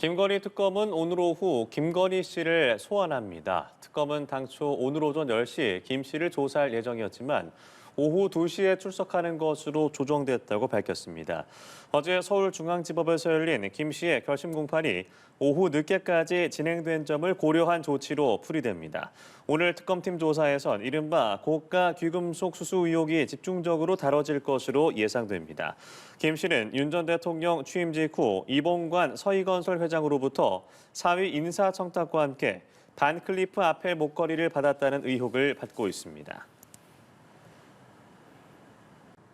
김건희 특검은 오늘 오후 김건희 씨를 소환합니다. 특검은 당초 오늘 오전 10시 김 씨를 조사할 예정이었지만 오후 2시에 출석하는 것으로 조정됐다고 밝혔습니다. 어제 서울중앙지법에서 열린 김 씨의 결심 공판이 오후 늦게까지 진행된 점을 고려한 조치로 풀이됩니다. 오늘 특검팀 조사에선 이른바 고가 귀금속 수수 의혹이 집중적으로 다뤄질 것으로 예상됩니다. 김 씨는 윤 전 대통령 취임 직후 이봉관 서희건설 회장으로부터 사위 인사청탁과 함께 반클리프 앞에 목걸이를 받았다는 의혹을 받고 있습니다.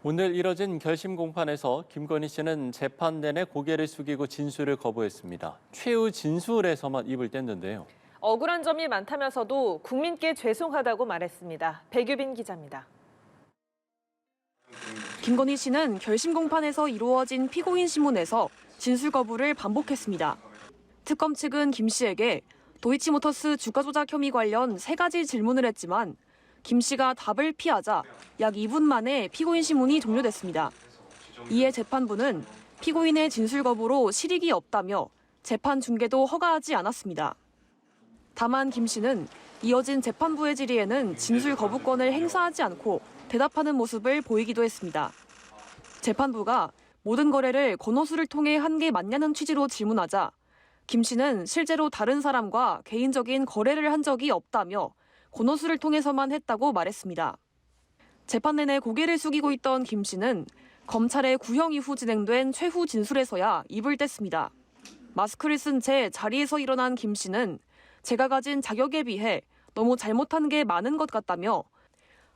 오늘 이뤄진 결심 공판에서 김건희 씨는 재판 내내 고개를 숙이고 진술을 거부했습니다. 최후 진술에서만 입을 뗐는데요. 억울한 점이 많다면서도 국민께 죄송하다고 말했습니다. 백유빈 기자입니다. 김건희 씨는 결심 공판에서 이루어진 피고인 신문에서 진술 거부를 반복했습니다. 특검 측은 김 씨에게 도이치모터스 주가 조작 혐의 관련 3가지 질문을 했지만 김 씨가 답을 피하자 약 2분 만에 피고인 신문이 종료됐습니다. 이에 재판부는 피고인의 진술 거부로 실익이 없다며 재판 중계도 허가하지 않았습니다. 다만 김 씨는 이어진 재판부의 질의에는 진술 거부권을 행사하지 않고 대답하는 모습을 보이기도 했습니다. 재판부가 모든 거래를 건호수를 통해 한 게 맞냐는 취지로 질문하자 김 씨는 실제로 다른 사람과 개인적인 거래를 한 적이 없다며 건호수를 통해서만 했다고 말했습니다. 재판 내내 고개를 숙이고 있던 김 씨는 검찰의 구형 이후 진행된 최후 진술에서야 입을 뗐습니다. 마스크를 쓴 채 자리에서 일어난 김 씨는 제가 가진 자격에 비해 너무 잘못한 게 많은 것 같다며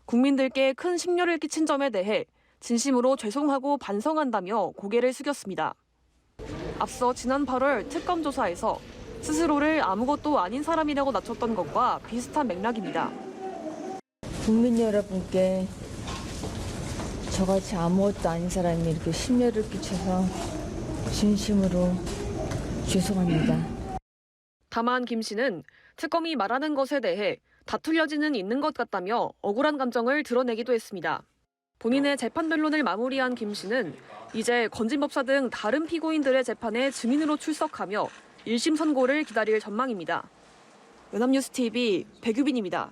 국민들께 큰 심려를 끼친 점에 대해 진심으로 죄송하고 반성한다며 고개를 숙였습니다. 앞서 지난 8월 특검 조사에서 스스로를 아무것도 아닌 사람이라고 낮췄던 것과 비슷한 맥락입니다. 국민 여러분께 저같이 아무것도 아닌 사람이 이렇게 심려를 끼쳐서 진심으로 죄송합니다. 다만 김 씨는 특검이 말하는 것에 대해 다툴 여지는 있는 것 같다며 억울한 감정을 드러내기도 했습니다. 본인의 재판 변론을 마무리한 김 씨는 이제 건진법사 등 다른 피고인들의 재판에 증인으로 출석하며 1심 선고를 기다릴 전망입니다. 연합뉴스TV 백유빈입니다.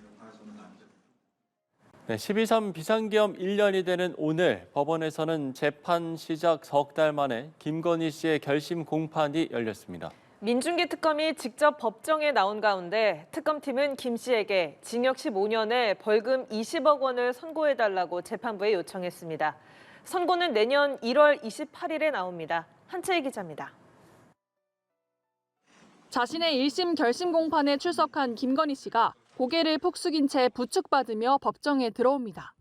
네, 12.3 비상계엄 1년이 되는 오늘 법원에서는 재판 시작 석 달 만에 김건희 씨의 결심 공판이 열렸습니다. 민중기 특검이 직접 법정에 나온 가운데 특검팀은 김 씨에게 징역 15년에 벌금 20억 원을 선고해달라고 재판부에 요청했습니다. 선고는 내년 1월 28일에 나옵니다. 한채희 기자입니다. 자신의 1심 결심 공판에 출석한 김건희 씨가 고개를 푹 숙인 채 부축받으며 법정에 들어옵니다.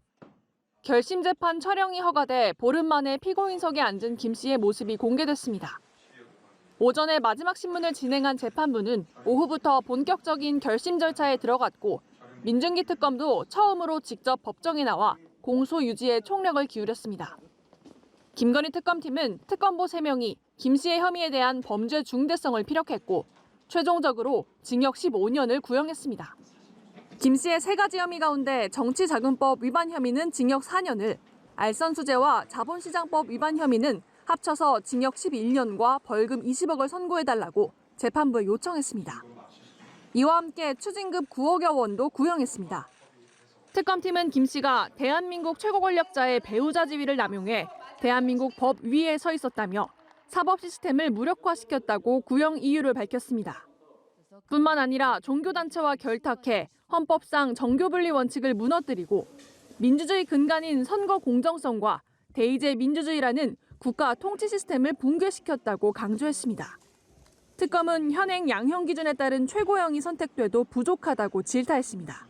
결심 재판 촬영이 허가돼 보름 만에 피고인석에 앉은 김 씨의 모습이 공개됐습니다. 오전에 마지막 신문을 진행한 재판부는 오후부터 본격적인 결심 절차에 들어갔고 민중기 특검도 처음으로 직접 법정에 나와 공소 유지에 총력을 기울였습니다. 김건희 특검팀은 특검보 3명이 김 씨의 혐의에 대한 범죄 중대성을 피력했고 최종적으로 징역 15년을 구형했습니다. 김 씨의 3가지 혐의 가운데 정치자금법 위반 혐의는 징역 4년을, 알선수재와 자본시장법 위반 혐의는 합쳐서 징역 11년과 벌금 20억을 선고해달라고 재판부에 요청했습니다. 이와 함께 추징금 9억여 원도 구형했습니다. 특검팀은 김 씨가 대한민국 최고 권력자의 배우자 지위를 남용해 대한민국 법 위에 서 있었다며 사법 시스템을 무력화시켰다고 구형 이유를 밝혔습니다. 뿐만 아니라 종교단체와 결탁해 헌법상 정교분리 원칙을 무너뜨리고 민주주의 근간인 선거 공정성과 대의제 민주주의라는 국가 통치 시스템을 붕괴시켰다고 강조했습니다. 특검은 현행 양형 기준에 따른 최고형이 선택돼도 부족하다고 질타했습니다.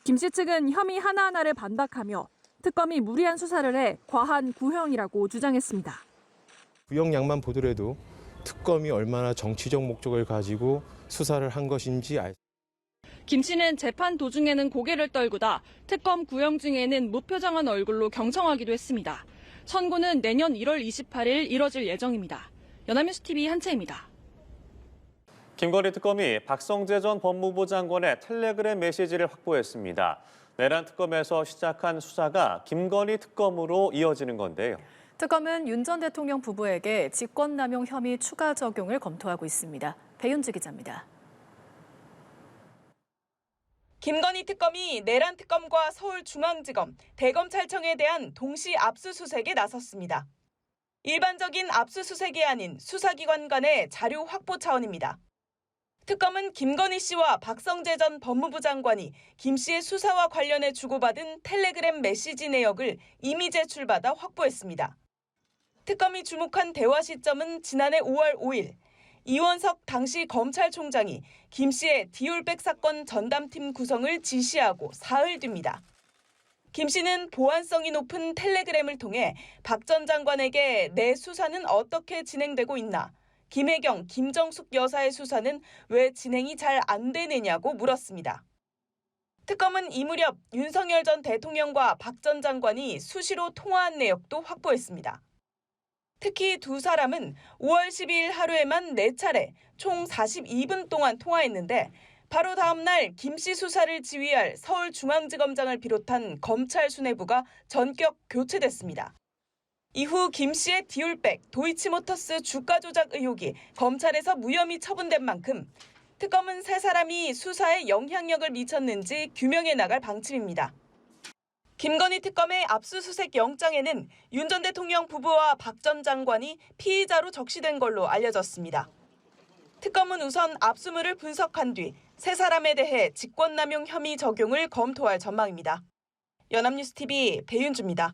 김 씨 측은 혐의 하나하나를 반박하며 특검이 무리한 수사를 해 과한 구형이라고 주장했습니다. 구형량만 보더라도 특검이 얼마나 정치적 목적을 가지고 수사를 한 것인지 알 수 있습니다. 김 씨는 재판 도중에는 고개를 떨구다 특검 구형 중에는 무표정한 얼굴로 경청하기도 했습니다. 선고는 내년 1월 28일 이뤄질 예정입니다. 연합뉴스TV 한채입니다. 김건희 특검이 박성재 전 법무부 장관의 텔레그램 메시지를 확보했습니다. 내란 특검에서 시작한 수사가 김건희 특검으로 이어지는 건데요. 특검은 윤 전 대통령 부부에게 직권남용 혐의 추가 적용을 검토하고 있습니다. 배윤주 기자입니다. 김건희 특검이 내란 특검과 서울중앙지검, 대검찰청에 대한 동시 압수수색에 나섰습니다. 일반적인 압수수색이 아닌 수사기관 간의 자료 확보 차원입니다. 특검은 김건희 씨와 박성재 전 법무부 장관이 김 씨의 수사와 관련해 주고받은 텔레그램 메시지 내역을 이미 제출받아 확보했습니다. 특검이 주목한 대화 시점은 지난해 5월 5일. 이원석 당시 검찰총장이 김 씨의 디올백 사건 전담팀 구성을 지시하고 사흘 뒤입니다. 김 씨는 보안성이 높은 텔레그램을 통해 박 전 장관에게 내 수사는 어떻게 진행되고 있나, 김혜경, 김정숙 여사의 수사는 왜 진행이 잘 안 되느냐고 물었습니다. 특검은 이 무렵 윤석열 전 대통령과 박 전 장관이 수시로 통화한 내역도 확보했습니다. 특히 두 사람은 5월 12일 하루에만 4차례 총 42분 동안 통화했는데 바로 다음 날 김 씨 수사를 지휘할 서울중앙지검장을 비롯한 검찰 수뇌부가 전격 교체됐습니다. 이후 김 씨의 디올백, 도이치모터스 주가 조작 의혹이 검찰에서 무혐의 처분된 만큼 특검은 세 사람이 수사에 영향력을 미쳤는지 규명해 나갈 방침입니다. 김건희 특검의 압수수색 영장에는 윤 전 대통령 부부와 박 전 장관이 피의자로 적시된 걸로 알려졌습니다. 특검은 우선 압수물을 분석한 뒤 세 사람에 대해 직권남용 혐의 적용을 검토할 전망입니다. 연합뉴스TV 배윤주입니다.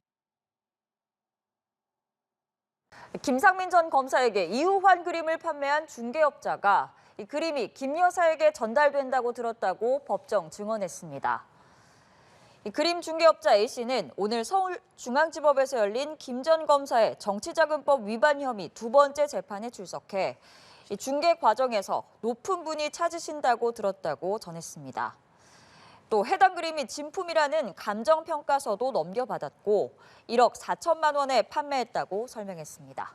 김상민 전 검사에게 이우환 그림을 판매한 중개업자가 이 그림이 김 여사에게 전달된다고 들었다고 법정 증언했습니다. 이 그림 중개업자 A씨는 오늘 서울중앙지법에서 열린 김 전 검사의 정치자금법 위반 혐의 2번째 재판에 출석해 이 중개 과정에서 높은 분이 찾으신다고 들었다고 전했습니다. 또 해당 그림이 진품이라는 감정평가서도 넘겨받았고 1억 4천만 원에 판매했다고 설명했습니다.